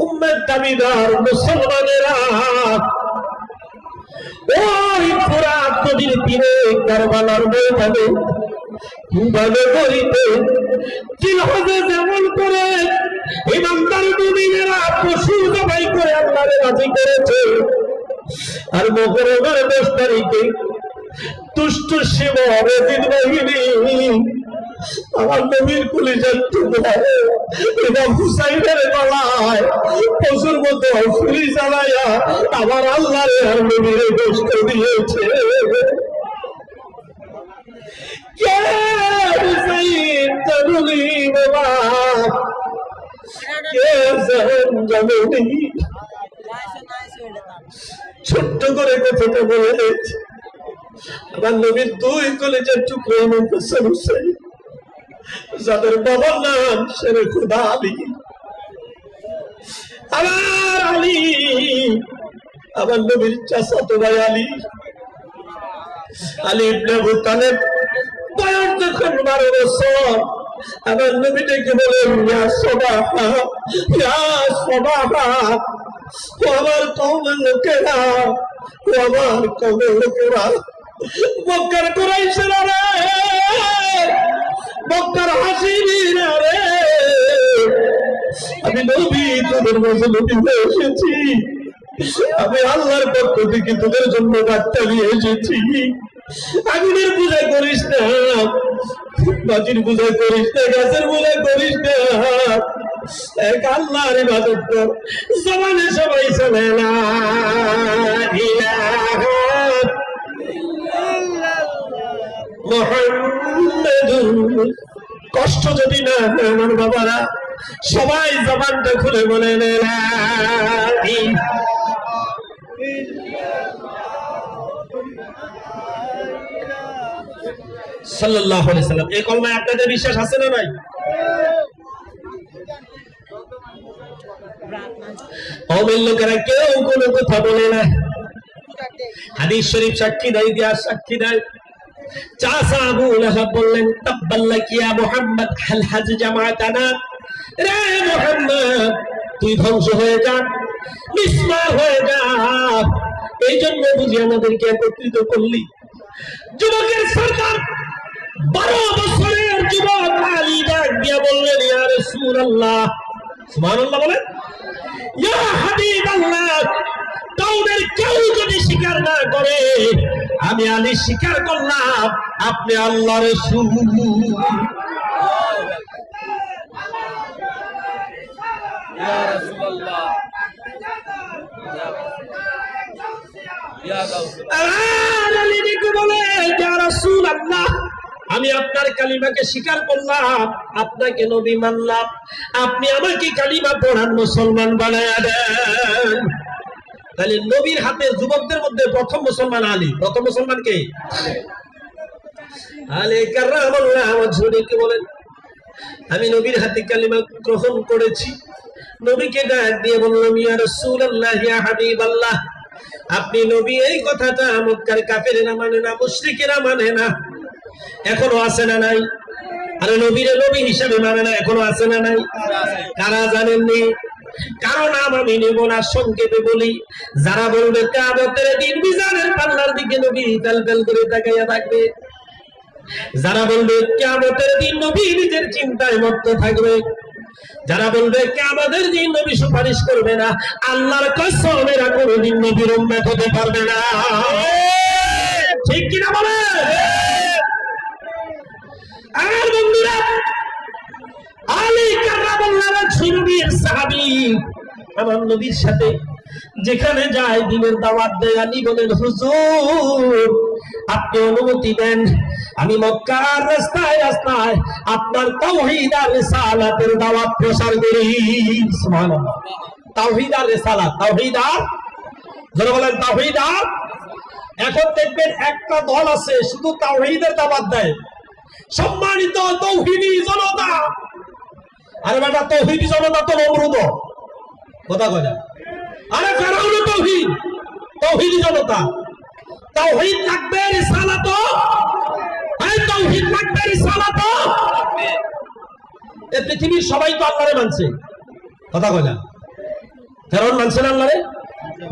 উম্মত দাবিদার মুসলমানেরা ওই ফোরাত নদীর তীরে কারবালার ময়দানে কিভাবে করিতে জিলহজে যেমন করে ইমানদার মুমিনেরা পশু জবাই করে আল্লাহরে রাজি করেছে, আর মুহররমের 10 তারিখে দুষ্ট শিবর এদিন বাহিনী আমার নবীর কলিজার টুকরা ইমাম হুসাইনের গলায় পশুর মতো ছুরি চালাইয়া আমার আল্লাহরে আর নবীরে কষ্ট দিয়েছে। কে হুসাইন জানুনি বাবা, কে জানুনি? ছোট্ট করে কথাটা বলে আমার নবীর 2 কলিজার টুকরো ইমাম হাসান হুসাইন, যাদের বাবার নাম শেরে খুদা আলী, আমার আলী, আমার নবীর চাচাতো ভাই আলী, আলী ইবনে আবু তালেব বয়স যখন 12 বছর, আমার নবী ডেকে বলেন ইয়া সবাহা, ইয়া সবাহা, ও আমার কওমের লোকেরা, ও আমার কওমের লোকেরা, মক্কার কুরাইশরা রে, মক্কার হাসিরা রে, আমি নবী তোদের মাঝে নবী হয়ে এসেছি, আমি আল্লাহর পক্ষ থেকে তোদের জন্য বার্তা নিয়ে এসেছি। আগুনের পূজা করিস না, মাটির পূজা করিস না, গাছের পূজা করিস না, এক আল্লাহর ইবাদত কর। জবানে সবাই চলে না ইলাহা মুহাম্মাদুর, কষ্ট যদি না আমার বাবারা সবাই জবানটা খুলে বলে না সাল্লাল্লাহু আলাইহি সাল্লাম। এই কলমায় আপনাদের বিশ্বাস আছে না নাই? কওমের লোকেরা কেউ কোনো কথা বলে না, হাদিস শরীফ সাক্ষী দেয়, ইতিহাস সাক্ষী দেয়। চাচা আবু লাহাব বললেন তাব্বাল্লাকি ইয়া মুহাম্মদ হাল হাজ জামাতানা, রে মুহাম্মদ তুই ধ্বংস হয়ে যা, বিস্ময় হয়ে যা, এই জন্য বুঝি আমাদেরকে একত্রিত করলি। যুবকের সরকার 12 বছরের যুবক আলী ডাক দিয়া বললেন ইয়া রাসূলুল্লাহ, সুবহানাল্লাহ বলেন, ইয়া হাবিবাল্লাহ, কওমের কেউ যদি স্বীকার না করে আমি আলী স্বীকার করলাম আপনি আল্লাহর রাসূল। ইয়া রাসূলুল্লাহ, ইয়া আলী দেখে বলে ইয়া রাসূলুল্লাহ, আমি আপনার কালিমাকে স্বীকার করলাম, আপনাকে নবী মানলাম, আপনি আমাকে কালিমা পড়ান, মুসলমান বানায়া দেন। তাহলে নবীর হাতে যুবকদের মধ্যে প্রথম মুসলমান আলী। প্রথম মুসলমান কে? আলী কাররামাল্লাহু ওয়াজহুকে বলেন আমি নবীর হাতে কালিমা গ্রহণ করেছি। নবীকে ডাক দিয়ে বললাম ইয়া রাসূলুল্লাহ, ইয়া হাবিবাল্লাহ, আপনি নবী, এই কথাটা মক্কার কাফেরেরা মানে না, মুশরিকেরা মানে না, এখনো আছে না নাই? আরে নবীরে নবী হিসাবে মানে না, এখনো আছে না নাই? কারা জানেননি? কারণ আমি নেব না, সংক্ষেপে বলি, যারা বলবে কিয়ামতের দিন মিজানের পাল্লার দিকে নবী তালতাল করে তাকাইয়া থাকবে, যারা বলবে কিয়ামতের দিন নবী নিজের চিন্তায় মত্ত থাকবে, যারা বলবে কিয়ামতের দিন নবী সুপারিশ করবে না, আল্লাহর কসম এরা কোনদিন নবীর উম্মত হতে পারবে না। ঠিক কিনা বলে? আর বন্ধুরা, আলী কাররামাল্লাহু ওয়াজহুর সাহাবী আমার নবীর সাথে যেখানে যায় দিনের দাওয়াত দেয়। আলী বলেন হুজুর আপনি অনুমতি দেন আমি মক্কার রাস্তায় রাস্তায় আপনার তাওহীদ আর রিসালাতের দাওয়াত প্রচার করি। সুবহানাল্লাহ। তাওহীদ আর রিসালাত, তাওহীদ আর, যারা বলেন তাওহীদ আর। এখন দেখবেন একটা দল আছে শুধু তাওহীদের দাওয়াত দেয়। সম্মানিত তাওহীদি জনতা, আরে বেটা তাওহীদি জনতা তো নমরুদ, কথা কয় না। আরে ফেরাউন তাওহীদ, তাওহীদি জনতা। তাওহীদ লাগবে, রিসালাত, এই তাওহীদ লাগবে, রিসালাত। এই পৃথিবীর সবাই তো আল্লাহরে মানছে, কথা কয় না। ফেরাউন মানছে না আল্লাহরে?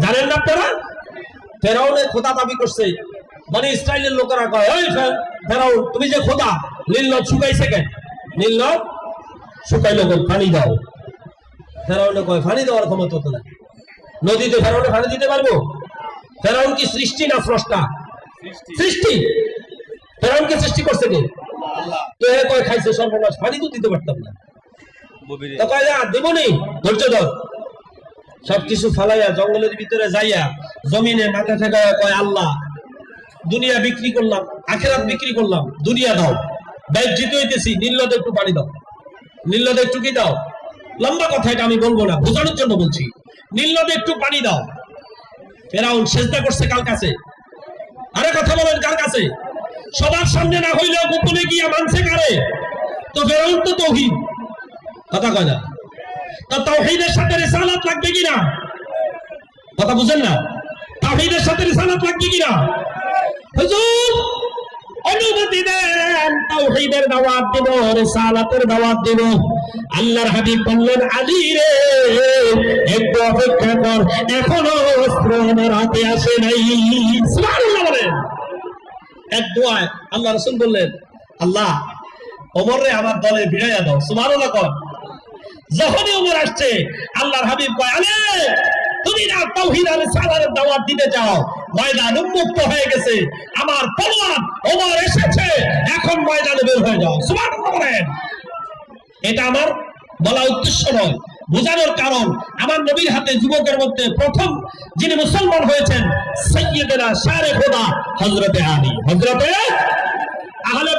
জানেন না আপনারা? ফেরাউনে খোদা দাবি করছে। বনি ইসরাইলের লোকেরা কয়, ওই ফেরাউন তুমি যে খোদা, নীল নদ শুকাইছে কেন? নীল নদ শুকাইলো কেন? পানি দাও। ফেরাউনে কয় পানি দেওয়ার ক্ষমতা তো না, নদীতে ফেরাউনে পানি দিতে পারবো? ফেরাউন কি সৃষ্টি না স্রষ্টা? সৃষ্টি। ফেরাউনকে সৃষ্টি করছে কে? তো এ কয় খাইছে সর্বনাশ, পানি তো দিতে পারতাম না। তো কয় যা দেব নেই, ধৈর্য ধর। সবকিছু ফালাইয়া জঙ্গলের ভিতরে যাইয়া জমিনে মাথা ঠেকাইয়া কয়, আল্লাহ দুনিয়া বিক্রি করলাম, আখিরাত বিক্রি করলাম, দুনিয়া দাও, ব্যয় জিতে হইতেছি, নীল নদে একটু পানি দাও, নীল নদে একটু কি দাও। লম্বা কথা, এটা আমি বলবো না, বোঝানোর জন্য বলছি। নীল নদে একটু পানি দাও। ফেরাউন সেজদা করছে কার কাছে? আরে কথা বলেন, কার কাছে? সবার সামনে না হইলেও গোপনে গিয়া মানছে কারে? তো ফেরাউন তো তাওহীদ, কথা কয় না। তো তাওহীদের সাথে রিসালাত লাগবে কিনা? কথা বুঝেন না? তাওহীদের সাথে রিসালাত লাগবে কিনা? হুজুর অনুমতি দেন, তাওহীদের দাওয়াত দেব, রিসালাতের দাওয়াত দেব। আল্লাহর হাবিব বললেন, আলী রে একটু অপেক্ষা কর, এখনো অস্ত্র আমার হাতে আসে নাই। সুবহানাল্লাহ বলেন। এক দোয়ায় আল্লাহ রাসূল বললেন, আল্লাহ ওমর রে আমার দলে ভিড়াইয়া দাও। সুবহানাল্লাহ কর। যখনই ওমর আসছে, আল্লাহর হাবিব কয়, আলী তুমি না তাওহীদ আর রিসালাতের দাওয়াত দিতে চাও, ময়দান উন্মুক্ত হয়ে গেছে, আমার পরওয়ার ওমর এসেছে, এখন ময়দানে বের হয়ে যাও। সুবহানাল্লাহ বলেন। এটা আমার বলা উদ্দেশ্য নয়, বোঝানোর কারণ, আমার নবীর হাতে যুবকের মধ্যে প্রথম যিনি মুসলমান হয়েছেন, সাইয়্যিদুনা শারে খোদা হযরতে আলী, হযরতে আহলে